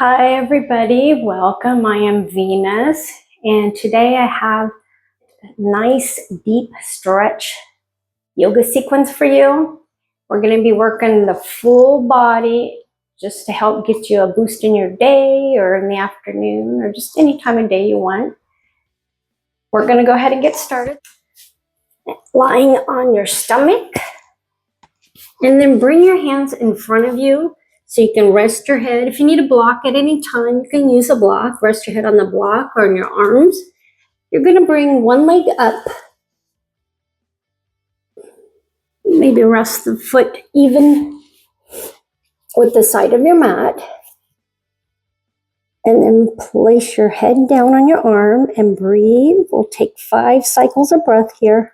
Hi everybody, welcome. I am Venus and today I have a nice deep stretch yoga sequence for you. We're going to be working the full body just to help get you a boost in your day or in the afternoon or just any time of day you want. We're going to go ahead and get started. Lying on your stomach, and then bring your hands in front of you so you can rest your head. If you need a block at any time, you can use a block. Rest your head on the block or on your arms. You're going to bring one leg up. Maybe rest the foot even with the side of your mat. And then place your head down on your arm and breathe. We'll take 5 cycles of breath here.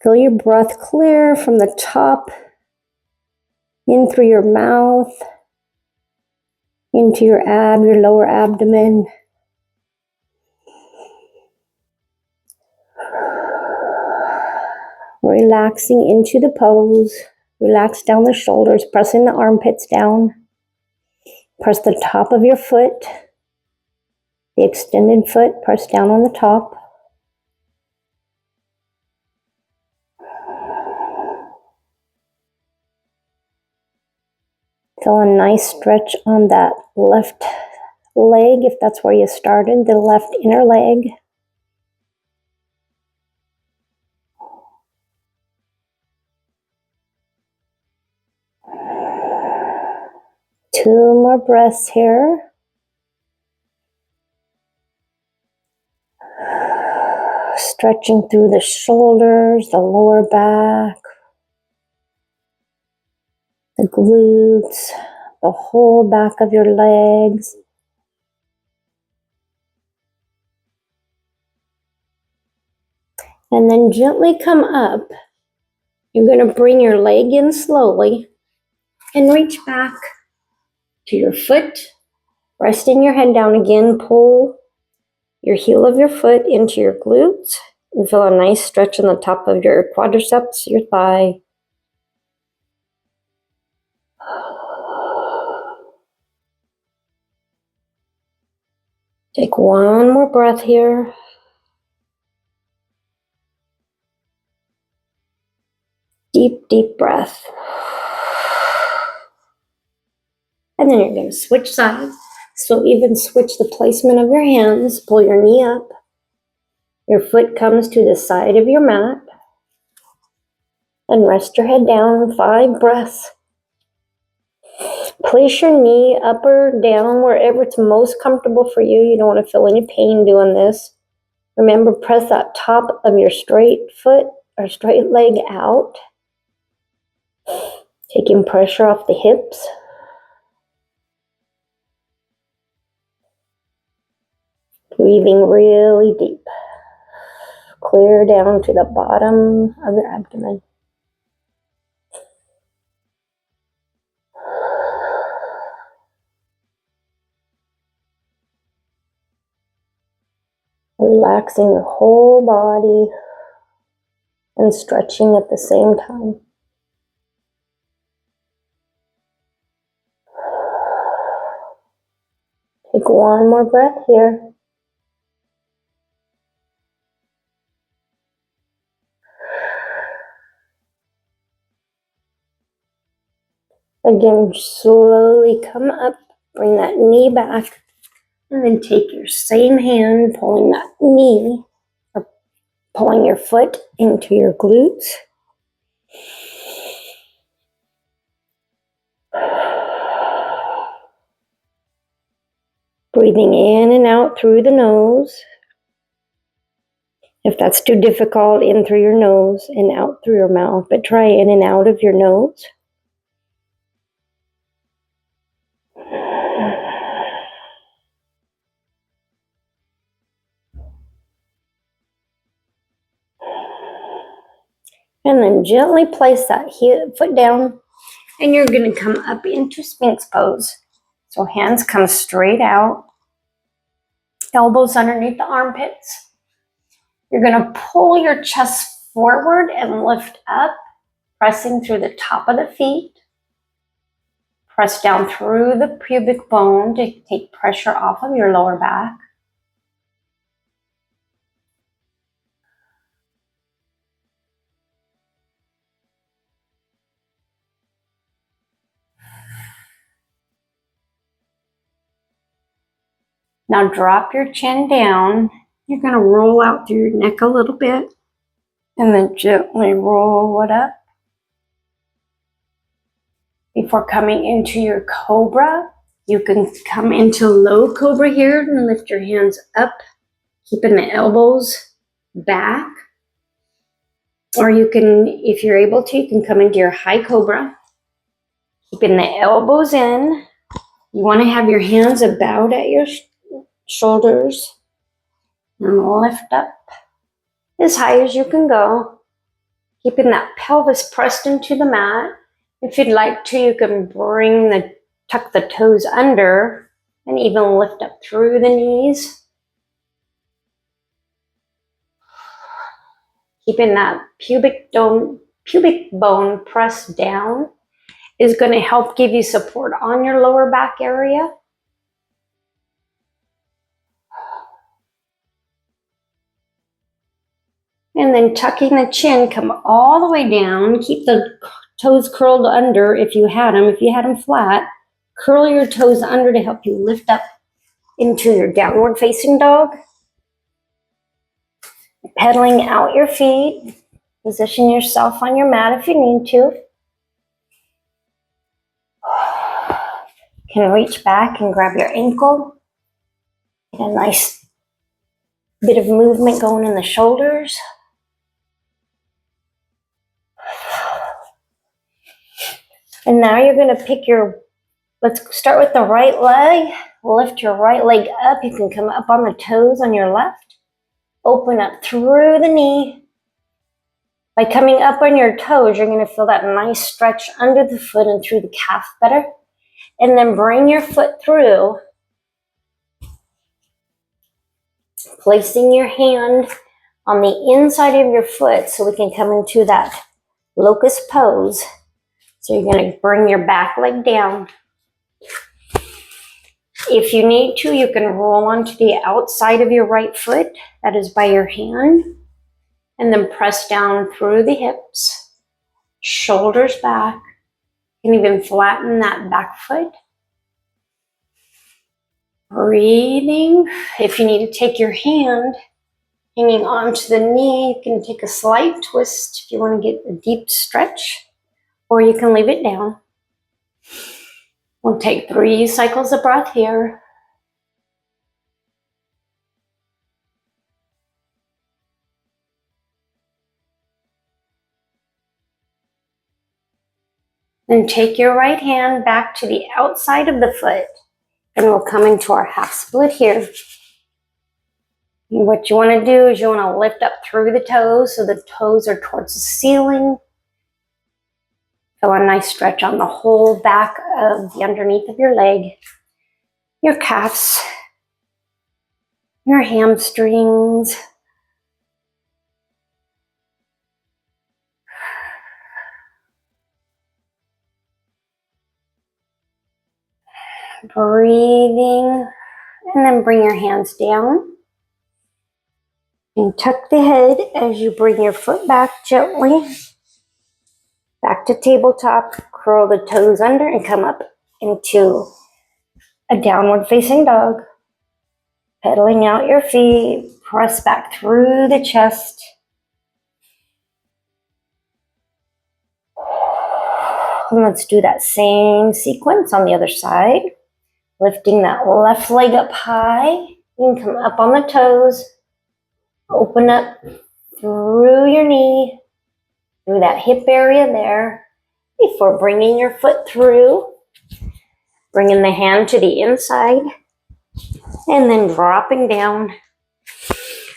Feel your breath clear from the top in through your mouth, into your lower abdomen. Relaxing into the pose. Relax down the shoulders, pressing the armpits down. Press the top of your foot. The extended foot, press down on the top. Feel a nice stretch on that left leg, if that's where you started, the left inner leg. Two more breaths here. Stretching through the shoulders, the lower back, the glutes, the whole back of your legs. And then gently come up. You're going to bring your leg in slowly and reach back to your foot. Resting your head down again, pull your heel of your foot into your glutes and feel a nice stretch on the top of your quadriceps, your thigh. Take one more breath here. Deep, deep breath. And then you're going to switch sides. So even switch the placement of your hands. Pull your knee up. Your foot comes to the side of your mat. And rest your head down. 5 breaths. Place your knee up or down wherever it's most comfortable for you. You don't want to feel any pain doing this. Remember, press that top of your straight foot or straight leg out. Taking pressure off the hips. Breathing really deep. Clear down to the bottom of your abdomen. Relaxing your whole body and stretching at the same time. Take one more breath here. Again, slowly come up, bring that knee back, and then take your same hand, pulling that knee, or pulling your foot into your glutes. Breathing in and out through the nose. If that's too difficult, in through your nose and out through your mouth, but try in and out of your nose. And then gently place that foot down, and you're going to come up into Sphinx pose. So hands come straight out, elbows underneath the armpits. You're going to pull your chest forward and lift up, pressing through the top of the feet. Press down through the pubic bone to take pressure off of your lower back. Now drop your chin down. You're going to roll out through your neck a little bit and then gently roll it up before coming into your cobra. You can come into low cobra here and lift your hands up, keeping the elbows back. Or you can, if you're able to, you can come into your high cobra, keeping the elbows in. You want to have your hands about at your shoulders and lift up as high as you can go, keeping that pelvis pressed into the mat. If you'd like to, you can tuck the toes under and even lift up through the knees. Keeping that pubic bone pressed down is going to help give you support on your lower back area. And then tucking the chin, come all the way down. Keep the toes curled under if you had them. If you had them flat, curl your toes under to help you lift up into your downward facing dog. Pedaling out your feet. Position yourself on your mat if you need to. You can reach back and grab your ankle. Get a nice bit of movement going in the shoulders. And now you're going to pick let's start with the right leg. Lift your right leg up. You can come up on the toes on your left. Open up through the knee. By coming up on your toes, you're going to feel that nice stretch under the foot and through the calf better. And then bring your foot through, placing your hand on the inside of your foot so we can come into that locust pose. So you're going to bring your back leg down. If you need to, you can roll onto the outside of your right foot, that is by your hand, and then press down through the hips, shoulders back. You can even flatten that back foot. Breathing. If you need to take your hand hanging onto the knee, you can take a slight twist if you want to get a deep stretch, or you can leave it down. We'll take 3 cycles of breath here. Then take your right hand back to the outside of the foot, and we'll come into our half split here. And what you want to do is you want to lift up through the toes so the toes are towards the ceiling. Feel a nice stretch on the whole back of the underneath of your leg, your calves, your hamstrings. Breathing, and then bring your hands down. And tuck the head as you bring your foot back gently. Back to tabletop, curl the toes under and come up into a downward facing dog. Pedaling out your feet, press back through the chest. And let's do that same sequence on the other side. Lifting that left leg up high. You can come up on the toes. Open up through your knee, through that hip area there, before bringing your foot through. Bringing the hand to the inside, and then dropping down.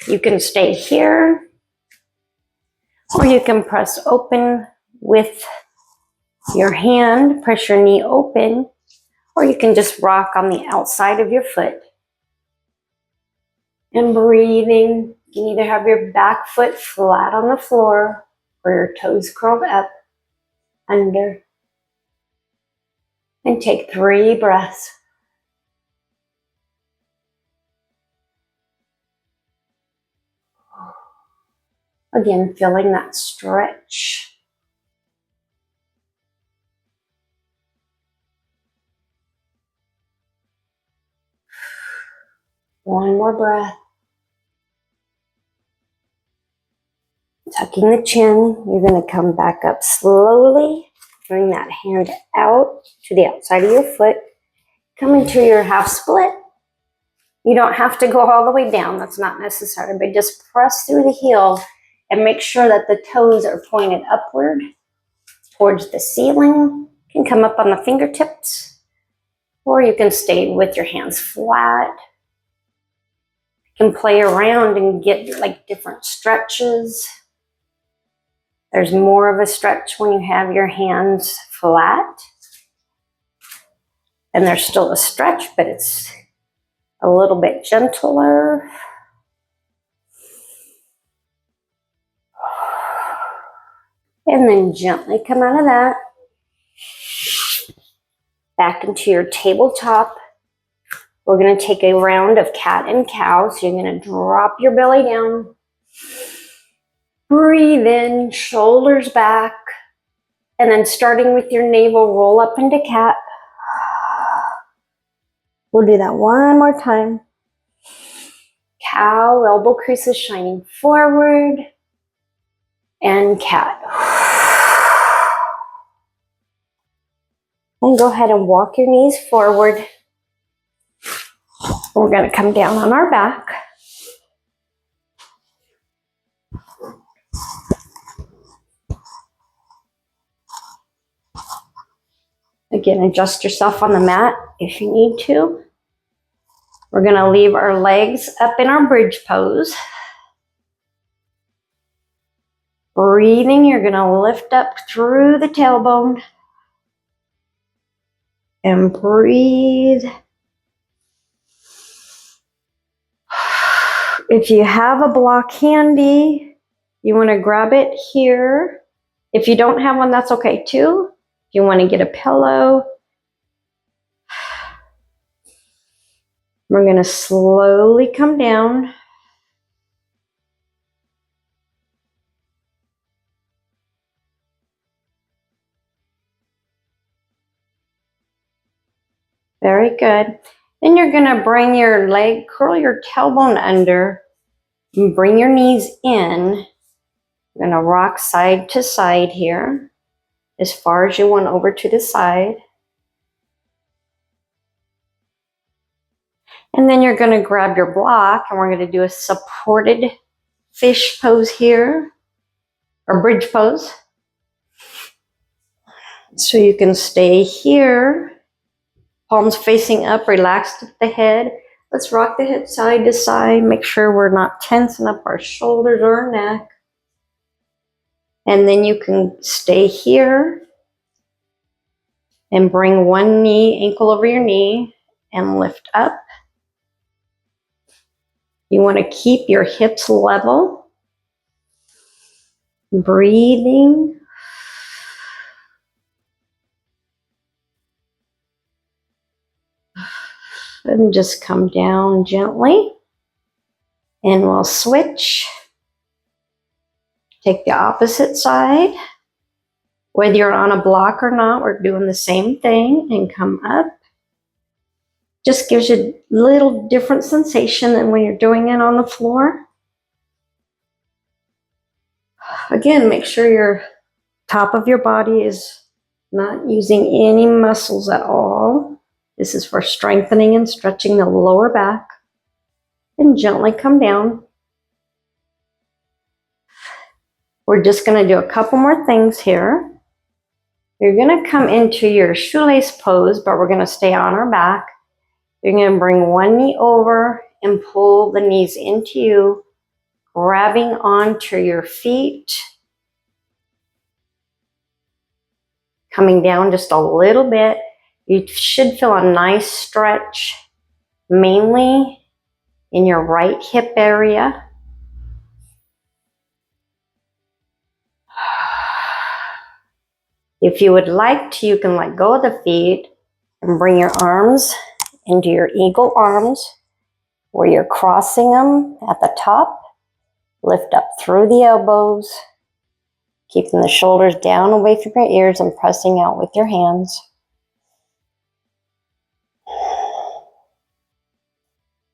You can stay here, or you can press open with your hand, press your knee open, or you can just rock on the outside of your foot. And breathing, you can either have your back foot flat on the floor or your toes curled up under. And take 3 breaths. Again, feeling that stretch. One more breath. Tucking the chin, you're going to come back up slowly. Bring that hand out to the outside of your foot. Come into your half split. You don't have to go all the way down. That's not necessary, but just press through the heel and make sure that the toes are pointed upward towards the ceiling. You can come up on the fingertips, or you can stay with your hands flat. You can play around and get like different stretches. There's more of a stretch when you have your hands flat. And there's still a stretch, but it's a little bit gentler. And then gently come out of that. Back into your tabletop. We're going to take a round of cat and cow. So you're going to drop your belly down. Breathe in, shoulders back. And then starting with your navel, roll up into cat. We'll do that one more time. Cow, elbow creases shining forward. And cat. And go ahead and walk your knees forward. We're going to come down on our back. Again, adjust yourself on the mat if you need to. We're going to leave our legs up in our bridge pose. Breathing, you're going to lift up through the tailbone. And breathe. If you have a block handy, you want to grab it here. If you don't have one, that's okay too. If you want to get a pillow. We're going to slowly come down. Very good. Then you're going to bring your leg, curl your tailbone under, and bring your knees in. You're going to rock side to side here, as far as you want over to the side. And then you're going to grab your block, and we're going to do a supported fish pose here, or bridge pose. So you can stay here, palms facing up, relaxed at the head. Let's rock the head side to side. Make sure we're not tensing up our shoulders or our neck. And then you can stay here and bring one knee, ankle over your knee, and lift up. You want to keep your hips level. Breathing. And just come down gently. And we'll switch. Take the opposite side. Whether you're on a block or not, we're doing the same thing. And come up. Just gives you a little different sensation than when you're doing it on the floor. Again, make sure your top of your body is not using any muscles at all. This is for strengthening and stretching the lower back. And gently come down. We're just going to do a couple more things here. You're going to come into your shoelace pose, but we're going to stay on our back. You're going to bring one knee over and pull the knees into you, grabbing onto your feet. Coming down just a little bit. You should feel a nice stretch, mainly in your right hip area. If you would like to, you can let go of the feet And bring your arms into your eagle arms where you're crossing them at the top. Lift up through the elbows, keeping the shoulders down away from your ears and pressing out with your hands.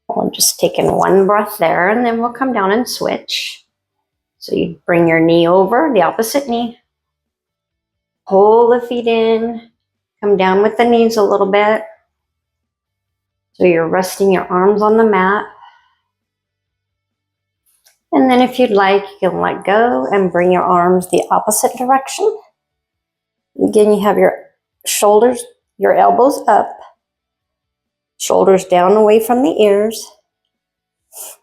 We'll just take in one breath there, and then we'll come down and switch. So you bring your knee over, the opposite knee. Pull the feet in, come down with the knees a little bit. So you're resting your arms on the mat. And then if you'd like, you can let go and bring your arms the opposite direction. Again, you have your shoulders, your elbows up, shoulders down away from the ears.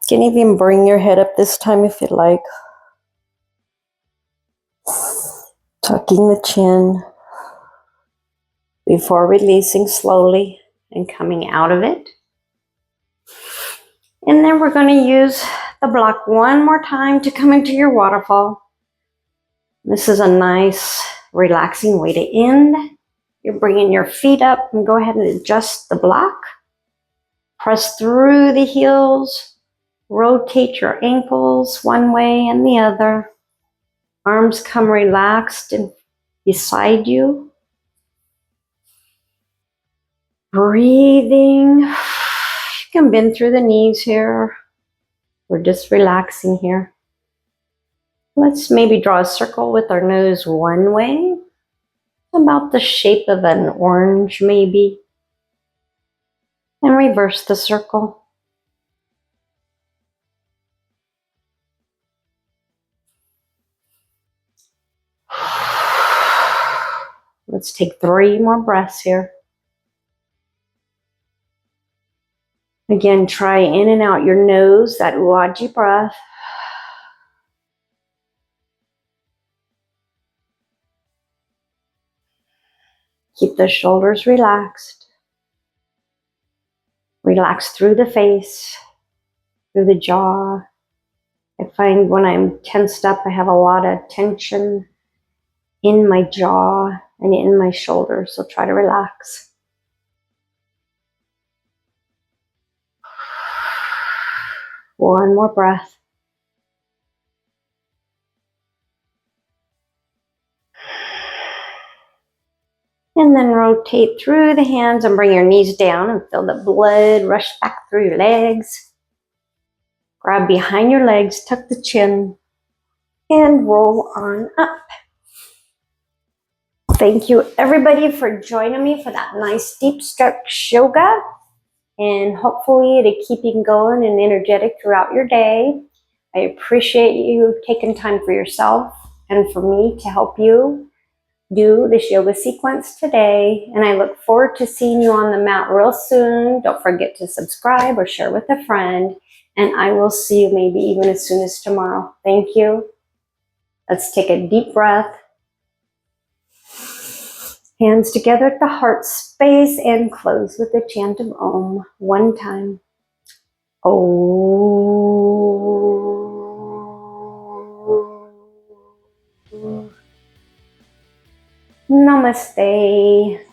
You can even bring your head up this time if you'd like. Tucking the chin before releasing slowly and coming out of it. And then we're going to use the block one more time to come into your waterfall. This is a nice, relaxing way to end. You're bringing your feet up and go ahead and adjust the block. Press through the heels. Rotate your ankles one way and the other. Arms come relaxed and beside you. Breathing. You can bend through the knees here. We're just relaxing here. Let's maybe draw a circle with our nose one way, about the shape of an orange maybe, and reverse the circle. Let's take 3 more breaths here. Again, try in and out your nose, that Ujjayi breath. Keep the shoulders relaxed. Relax through the face, through the jaw. I find when I'm tensed up, I have a lot of tension in my jaw and in my shoulders, so try to relax. One more breath. And then rotate through the hands and bring your knees down and feel the blood rush back through your legs. Grab behind your legs, tuck the chin, and roll on up. Thank you everybody for joining me for that nice deep stretch yoga. And hopefully it'll keep you going and energetic throughout your day. I appreciate you taking time for yourself and for me to help you do this yoga sequence today, and I look forward to seeing you on the mat real soon. Don't forget to subscribe or share with a friend, and I will see you maybe even as soon as tomorrow. Thank you. Let's take a deep breath. Hands together at the heart space and close with the chant of Om one time. Om. Namaste.